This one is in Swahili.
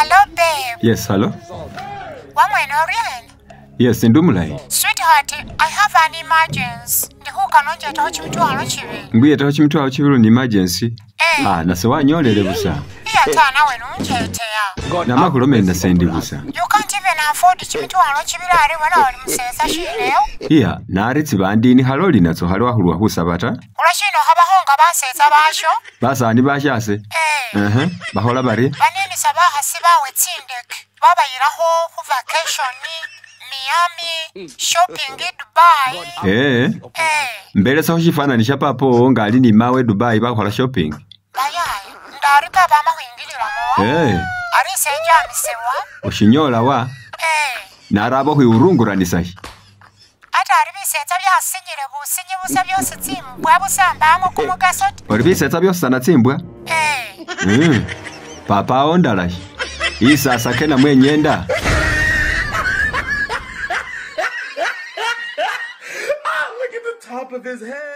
Hello, babe. Yes, hello? Wamwena Orion? Yes, ndumulai. Sweetheart, I have an emergency. Ndihuka nonjeta ochimutwalo chibiri. Nguyeta ochimutwalo chibiri ni emergency. Nase wanyolele busa. Iyatana wenu uncheteya. Namakulome nasendi busa. You can't even afford chimutwalo chibiri ari wena wali msesa shileo. Naritsi bandini haloli natso halwa hulwa husabata. Ulashino habahonga basesa basho. Basani bashase. Bahola bari. Banini sabaha sibawe tsindek. Baba yiraho ku vacation Miami, shopping Dubai. Mbele sa ushifananisha papo ngali ni mawe Dubai bakola shopping. Bayayi, ndari baba amahwingilira mo. Ari senja misewa. Ushinyola wa. Narabo hwiurunguranisahi. Ata ari bisetsa byasinyire businye busa byose tsimbwa busambamo kumugasoti. Ori bisetsa byose sanatsimbwa? Papa ondalahi. Isa sakena mwenyenda. Look at the top of his head.